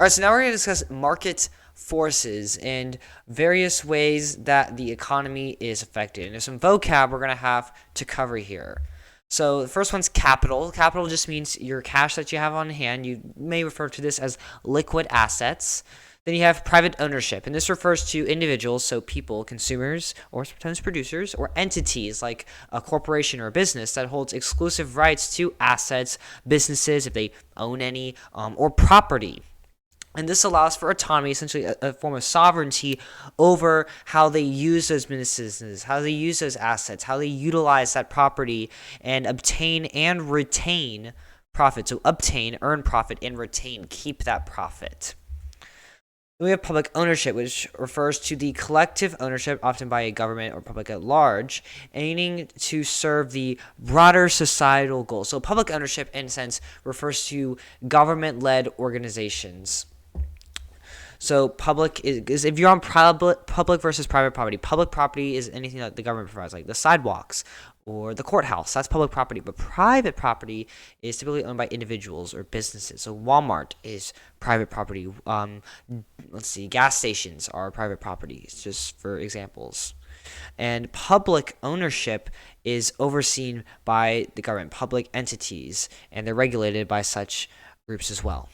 All right, so now we're going to discuss market forces and various ways that the economy is affected. And there's some vocab we're going to have to cover here. So the first one's capital. Capital just means your cash that you have on hand. You may refer to this as liquid assets. Then you have private ownership, and this refers to individuals, so people, consumers, or sometimes producers, or entities like a corporation or a business that holds exclusive rights to assets, businesses, if they own any, or property. And this allows for autonomy, essentially a form of sovereignty over how they use those businesses, how they use those assets, how they utilize that property and obtain and retain profit. So obtain, earn profit, and retain, keep that profit. Then we have public ownership, which refers to the collective ownership, often by a government or public at large, aiming to serve the broader societal goals. So public ownership, in a sense, refers to government-led organizations. So public is if you're on public versus private property. Public property is anything that the government provides, like the sidewalks or the courthouse. That's public property. But private property is typically owned by individuals or businesses. So Walmart is private property. Gas stations are private properties, just for examples. And public ownership is overseen by the government, public entities, and they're regulated by such groups as well.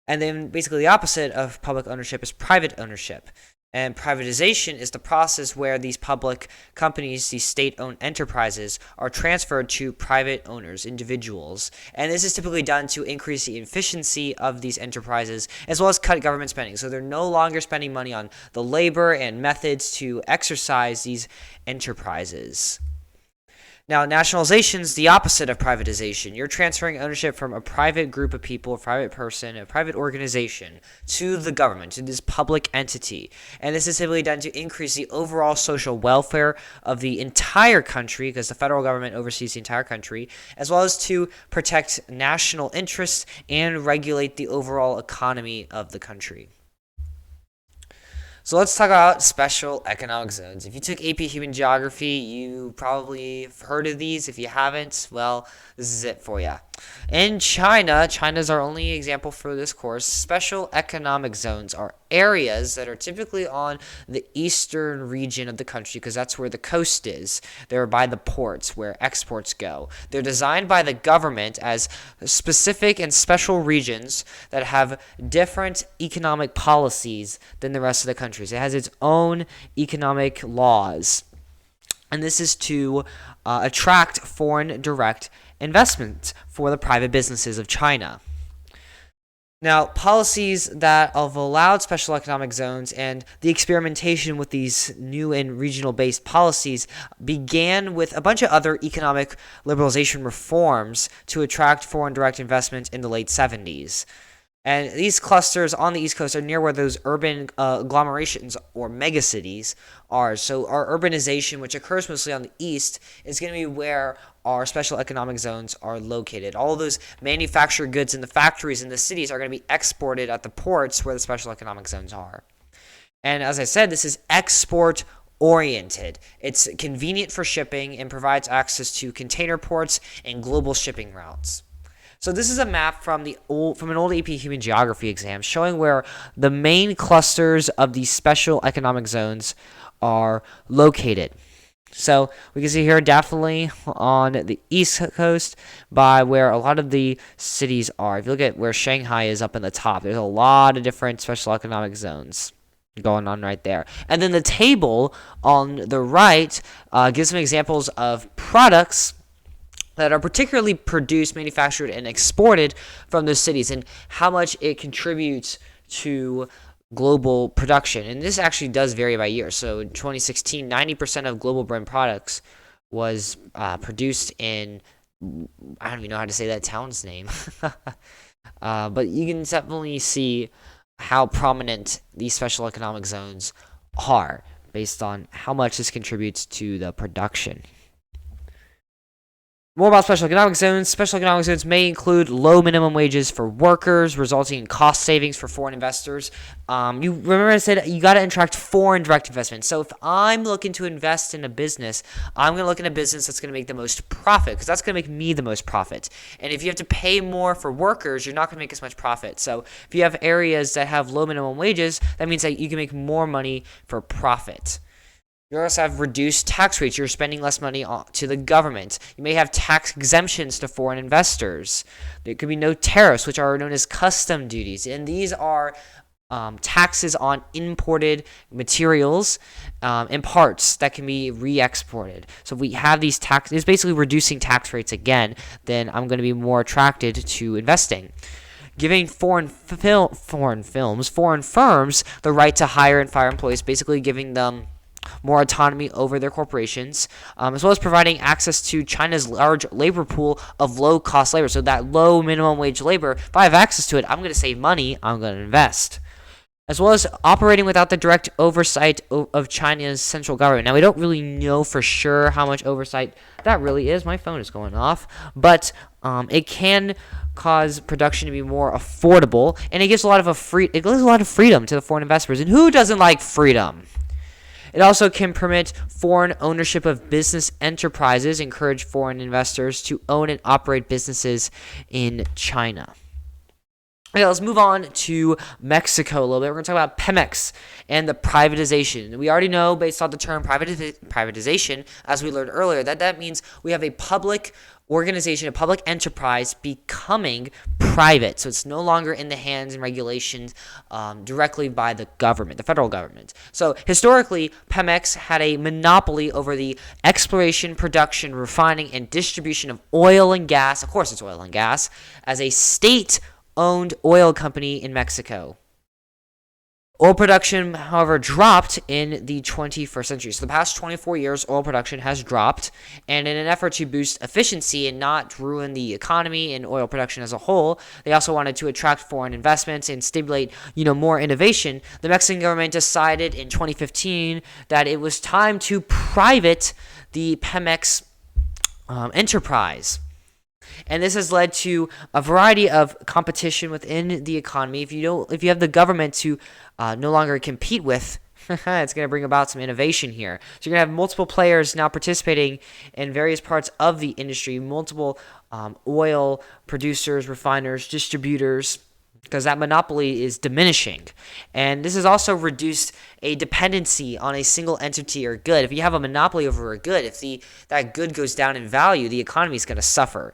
And then basically the opposite of public ownership is private ownership. And privatization is the process where these public companies, these state-owned enterprises, are transferred to private owners, individuals. And this is typically done to increase the efficiency of these enterprises, as well as cut government spending. So they're no longer spending money on the labor and methods to exercise these enterprises. Now, nationalization is the opposite of privatization. You're transferring ownership from a private group of people, a private person, a private organization, to the government, to this public entity. And this is typically done to increase the overall social welfare of the entire country, because the federal government oversees the entire country, as well as to protect national interests and regulate the overall economy of the country. So let's talk about special economic zones. If you took AP Human Geography, you probably have heard of these. If you haven't, well, this is it for you. In China's our only example for this course. Special economic zones are areas that are typically on the eastern region of the country, because that's where the coast is. They're by the ports where exports go. They're designed by the government as specific and special regions that have different economic policies than the rest of the countries. It has its own economic laws. And this is to attract foreign direct investment for the private businesses of China. Now, policies that have allowed special economic zones and the experimentation with these new and regional-based policies began with a bunch of other economic liberalization reforms to attract foreign direct investment in the late 70s. And these clusters on the East Coast are near where those urban agglomerations or megacities are. So our urbanization, which occurs mostly on the East, is going to be where our special economic zones are located. All of those manufactured goods in the factories in the cities are going to be exported at the ports where the special economic zones are. And as I said, this is export oriented. It's convenient for shipping and provides access to container ports and global shipping routes. So this is a map from an old AP Human Geography exam showing where the main clusters of these special economic zones are located. So we can see here definitely on the East Coast by where a lot of the cities are. If you look at where Shanghai is up in the top, there's a lot of different special economic zones going on right there. And then the table on the right gives some examples of products that are particularly produced, manufactured, and exported from those cities, and how much it contributes to global production. And this actually does vary by year. So in 2016, 90% of global brand products was produced in, I don't even know how to say that town's name. But you can definitely see how prominent these special economic zones are based on how much this contributes to the production. More about special economic zones. Special economic zones may include low minimum wages for workers, resulting in cost savings for foreign investors. You remember I said you got to attract foreign direct investment. So if I'm looking to invest in a business, I'm going to look in a business that's going to make the most profit, because that's going to make me the most profit. And if you have to pay more for workers, you're not going to make as much profit. So if you have areas that have low minimum wages, that means that you can make more money for profit. You also have reduced tax rates. You're spending less money to the government. You may have tax exemptions to foreign investors. There could be no tariffs, which are known as custom duties. And these are taxes on imported materials and parts that can be re-exported. So if we have these taxes, it's basically reducing tax rates again, then I'm going to be more attracted to investing. Giving foreign firms the right to hire and fire employees, basically giving them more autonomy over their corporations, as well as providing access to China's large labor pool of low-cost labor. So that low minimum wage labor, if I have access to it, I'm going to save money, I'm going to invest. As well as operating without the direct oversight of China's central government. Now, we don't really know for sure how much oversight that really is. My phone is going off. But it can cause production to be more affordable, and it gives a lot of freedom to the foreign investors. And who doesn't like freedom? It also can permit foreign ownership of business enterprises, encourage foreign investors to own and operate businesses in China. Okay, let's move on to Mexico a little bit. We're going to talk about Pemex and the privatization. We already know, based on the term privatization, as we learned earlier, that means we have a public organization, a public enterprise becoming private. So it's no longer in the hands and regulations directly by the government, the federal government. So historically, Pemex had a monopoly over the exploration, production, refining, and distribution of oil and gas. Of course, it's oil and gas, as a state-owned oil company in Mexico. Oil production, however, dropped in the 21st century. So the past 24 years, oil production has dropped. And in an effort to boost efficiency and not ruin the economy and oil production as a whole, they also wanted to attract foreign investments and stimulate, more innovation. The Mexican government decided in 2015 that it was time to private the Pemex enterprise. And this has led to a variety of competition within the economy. If you have the government to no longer compete with, it's going to bring about some innovation here. So you're going to have multiple players now participating in various parts of the industry, multiple oil producers, refiners, distributors, because that monopoly is diminishing. And this has also reduced a dependency on a single entity or good. If you have a monopoly over a good, if that good goes down in value, the economy is going to suffer.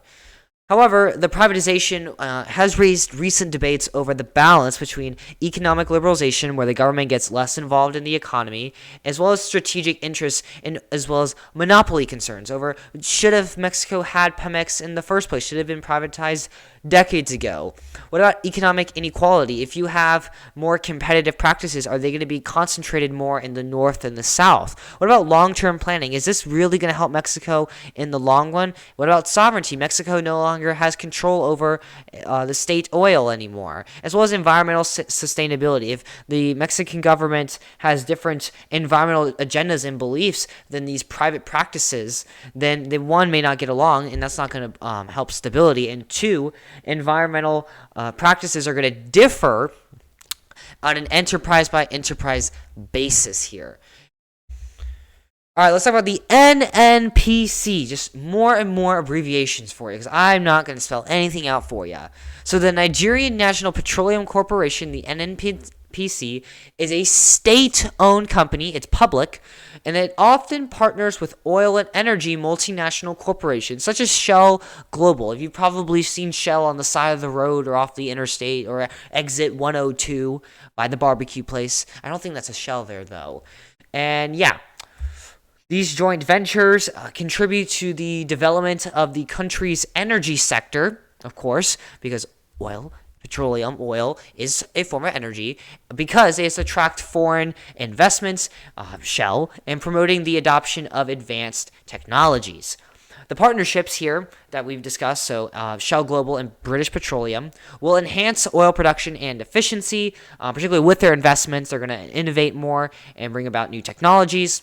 However, the privatization has raised recent debates over the balance between economic liberalization, where the government gets less involved in the economy, as well as strategic interests, as well as monopoly concerns over should have Mexico had Pemex in the first place, should it have been privatized decades ago. What about economic inequality? If you have more competitive practices, are they going to be concentrated more in the north and the south? What about long-term planning? Is this really going to help Mexico in the long run? What about sovereignty? Mexico no longer has control over the state oil anymore, as well as environmental sustainability. If the Mexican government has different environmental agendas and beliefs than these private practices, then the one may not get along, and that's not going to help stability. And two, environmental practices are going to differ on an enterprise by enterprise basis here. All right, let's talk about the NNPC. Just more and more abbreviations for you, because I'm not going to spell anything out for you. So the Nigerian National Petroleum Corporation, the NNPC, is a state-owned company. It's public, and it often partners with oil and energy multinational corporations, such as Shell Global. You've probably seen Shell on the side of the road or off the interstate or exit 102 by the barbecue place. I don't think that's a Shell there, though. And yeah. These joint ventures contribute to the development of the country's energy sector, of course, because petroleum oil is a form of energy, because it attracts foreign investments, Shell, and promoting the adoption of advanced technologies. The partnerships here that we've discussed, so Shell Global and British Petroleum, will enhance oil production and efficiency, particularly with their investments. They're going to innovate more and bring about new technologies.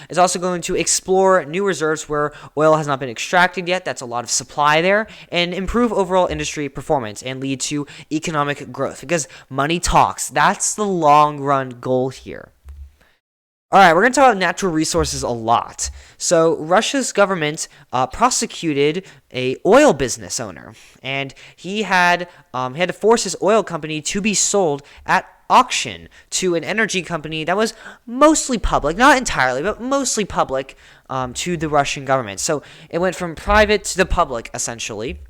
It's also going to explore new reserves where oil has not been extracted yet. That's a lot of supply there, and improve overall industry performance and lead to economic growth because money talks. That's the long run goal here. All right, we're going to talk about natural resources a lot. So Russia's government prosecuted a oil business owner, and he had to force his oil company to be sold at auction to an energy company that was mostly public, not entirely, but mostly public, to the Russian government. So it went from private to the public, essentially.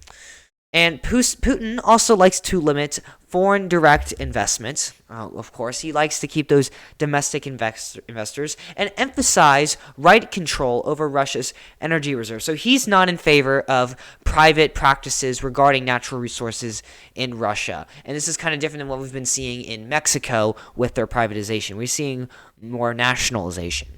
And Putin also likes to limit foreign direct investments. Of course, he likes to keep those domestic investors and emphasize right control over Russia's energy reserves. So he's not in favor of private practices regarding natural resources in Russia. And this is kind of different than what we've been seeing in Mexico with their privatization. We're seeing more nationalization.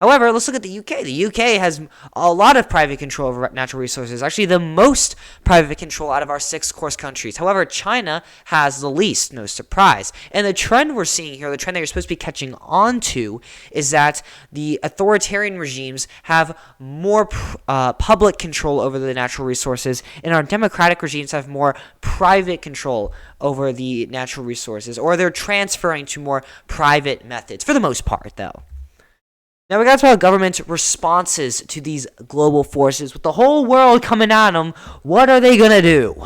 However, let's look at the UK. The UK has a lot of private control over natural resources, actually the most private control out of our 6 core countries. However, China has the least, no surprise. And the trend we're seeing here, the trend that you're supposed to be catching on to, is that the authoritarian regimes have more public control over the natural resources, and our democratic regimes have more private control over the natural resources, or they're transferring to more private methods, for the most part, though. Now we got to talk about government responses to these global forces. With the whole world coming at them, what are they going to do?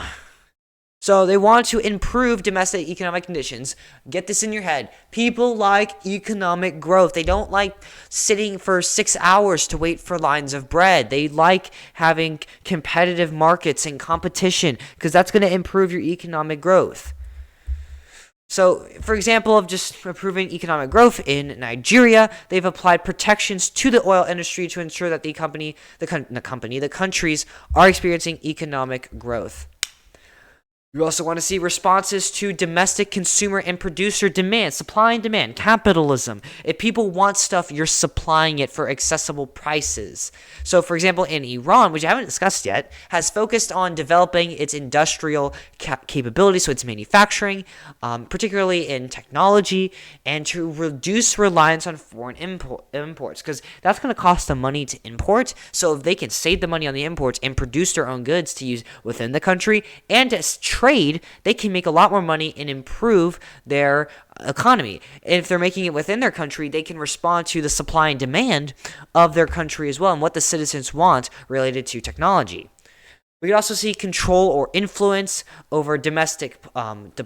So they want to improve domestic economic conditions. Get this in your head. People like economic growth. They don't like sitting for 6 hours to wait for lines of bread. They like having competitive markets and competition because that's going to improve your economic growth. So, for example, of just improving economic growth in Nigeria, they've applied protections to the oil industry to ensure that the countries are experiencing economic growth. We also want to see responses to domestic consumer and producer demand, supply and demand, capitalism. If people want stuff, you're supplying it for accessible prices. So, for example, in Iran, which I haven't discussed yet, has focused on developing its industrial capability, so its manufacturing, particularly in technology, and to reduce reliance on foreign imports, because that's going to cost them money to import. So if they can save the money on the imports and produce their own goods to use within the country and to trade, they can make a lot more money and improve their economy. And if they're making it within their country, they can respond to the supply and demand of their country as well and what the citizens want related to technology. We could also see control or influence over domestic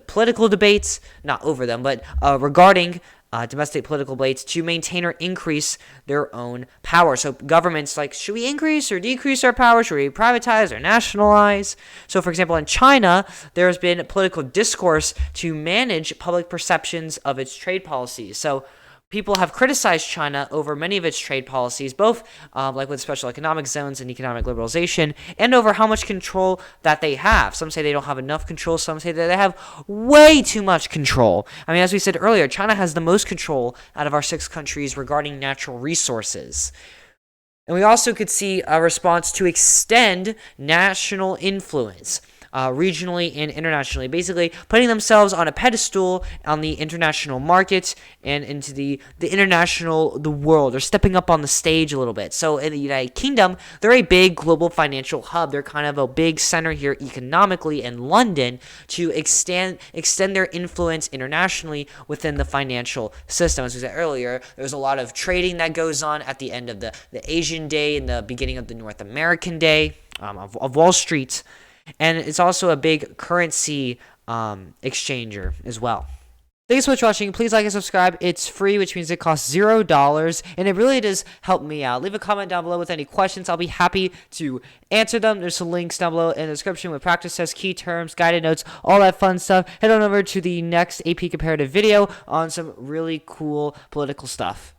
political debates, not over them, but regarding domestic political debates to maintain or increase their own power. So governments like, should we increase or decrease our power? Should we privatize or nationalize? So for example, in China, there has been political discourse to manage public perceptions of its trade policies. So people have criticized China over many of its trade policies, both like with special economic zones and economic liberalization, and over how much control that they have. Some say they don't have enough control. Some say that they have way too much control. I mean, as we said earlier, China has the most control out of our 6 countries regarding natural resources. And we also could see a response to extend national influence. Regionally and internationally, basically putting themselves on a pedestal on the international market and into the world. They're stepping up on the stage a little bit. So in the United Kingdom, they're a big global financial hub. They're kind of a big center here economically in London to extend their influence internationally within the financial system. As we said earlier, there's a lot of trading that goes on at the end of the Asian day and the beginning of the North American day of Wall Street. And it's also a big currency exchanger as well. Thanks so much for watching. Please like and subscribe. It's free, which means it costs $0, and it really does help me out. Leave a comment down below with any questions. I'll be happy to answer them. There's some links down below in the description with practice tests, key terms, guided notes, all that fun stuff. Head on over to the next AP Comparative video on some really cool political stuff.